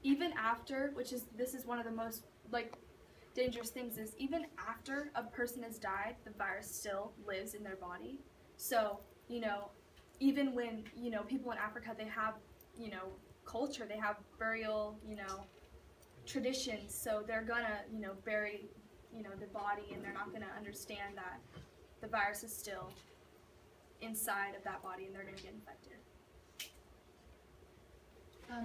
even after, this is one of the most like dangerous things, is even after a person has died, the virus still lives in their body. So, even when, people in Africa, they have, culture, they have burial, traditions, so they're gonna, bury, the body, and they're not gonna understand that the virus is still inside of that body and they're gonna get infected.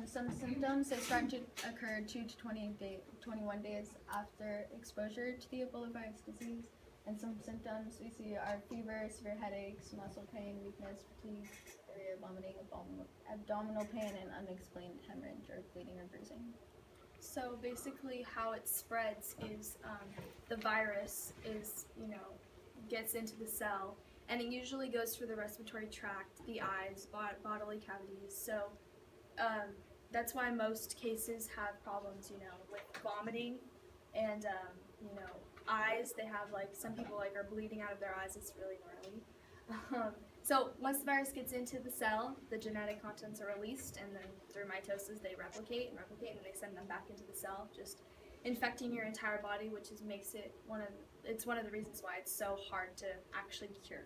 Some symptoms, they start to occur 2 to 21 days after exposure to the Ebola virus disease. And some symptoms we see are fever, severe headaches, muscle pain, weakness, fatigue, diarrhea, vomiting, abdominal pain, and unexplained hemorrhage or bleeding or bruising. So basically how it spreads is the virus is, gets into the cell, and it usually goes through the respiratory tract, the eyes, bodily cavities. So that's why most cases have problems, with vomiting and, eyes. They have, some people, are bleeding out of their eyes. It's really gnarly. So once the virus gets into the cell, the genetic contents are released, and then through mitosis they replicate, and then they send them back into the cell, just infecting your entire body, which makes it one of the reasons why it's so hard to actually cure.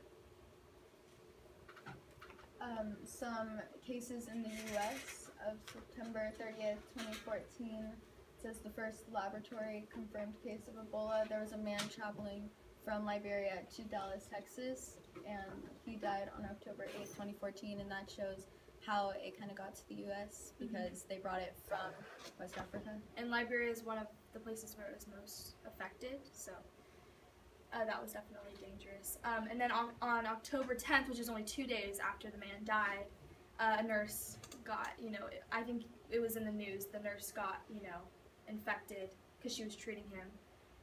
Some cases in the U.S. of September 30th, 2014, says the first laboratory confirmed case of Ebola. There was a man traveling from Liberia to Dallas, Texas, and he died on October 8th, 2014, and that shows how it kind of got to the U.S. because they brought it from West Africa. And Liberia is one of the places where it was most affected, so that was definitely dangerous. And then on October 10th, which is only 2 days after the man died, a nurse got, I think it was in the news, the nurse got, infected because she was treating him.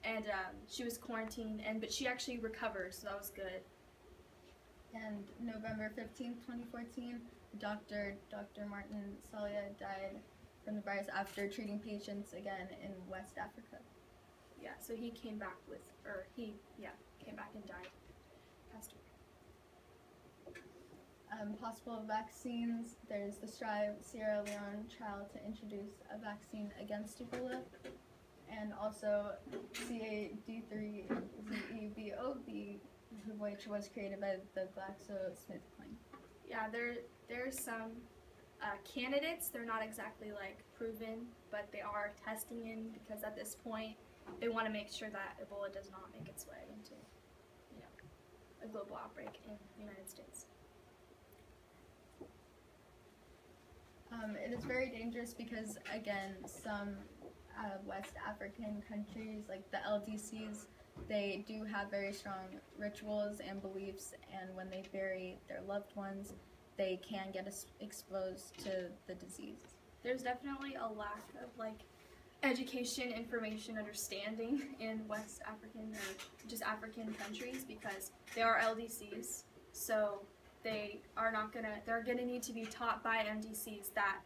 And she was quarantined, but she actually recovered, so that was good. And November 15th, 2014, Dr. Martin Salia died from the virus after treating patients again in West Africa. Yeah, so he came back came back and died. Passed away. Possible vaccines, there's the STRIVE Sierra Leone trial to introduce a vaccine against Ebola, and also CAD3-ZEBOV, which was created by the GlaxoSmithKline. Yeah, there's some candidates. They're not exactly proven, but they are testing in, because at this point they want to make sure that Ebola does not make its way into a global outbreak in the United States. It is very dangerous because, again, some West African countries, like the LDCs, they do have very strong rituals and beliefs, and when they bury their loved ones, they can get exposed to the disease. There's definitely a lack of education, information, understanding in West African or just African countries, because they are LDCs, so they're gonna need to be taught by MDCs that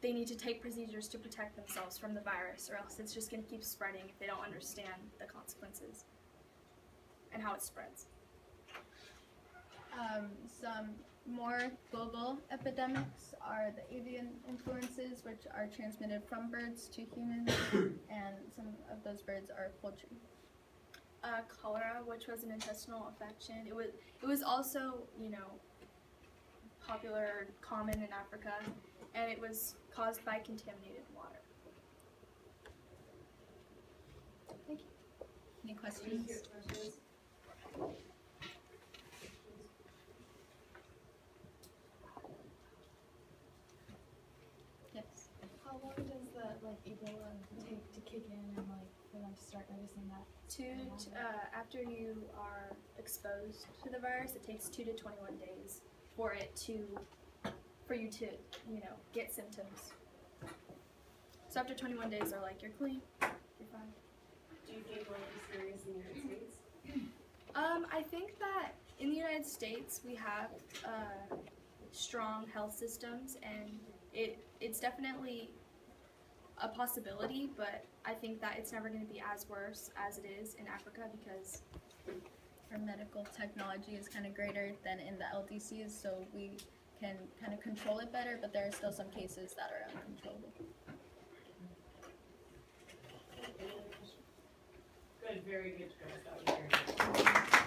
they need to take procedures to protect themselves from the virus, or else it's just gonna keep spreading if they don't understand the consequences and how it spreads. Some more global epidemics are the avian influences, which are transmitted from birds to humans, and some of those birds are poultry. Cholera, which was an intestinal infection. It was also, popular, common in Africa, and it was caused by contaminated water. Thank you. Any questions? Yes. How long does the Ebola take to kick in and for them to start noticing that? After you are exposed to the virus, it takes 2 to 21 days for you to get symptoms. So after 21 days, they're you're clean, you're fine. Do you think it's serious in the United States? I think that in the United States we have strong health systems, and it's definitely a possibility, but I think that it's never going to be as worse as it is in Africa, because our medical technology is kind of greater than in the LDCs, so we can kind of control it better, but there are still some cases that are uncontrollable. Very good, girls. That was very good.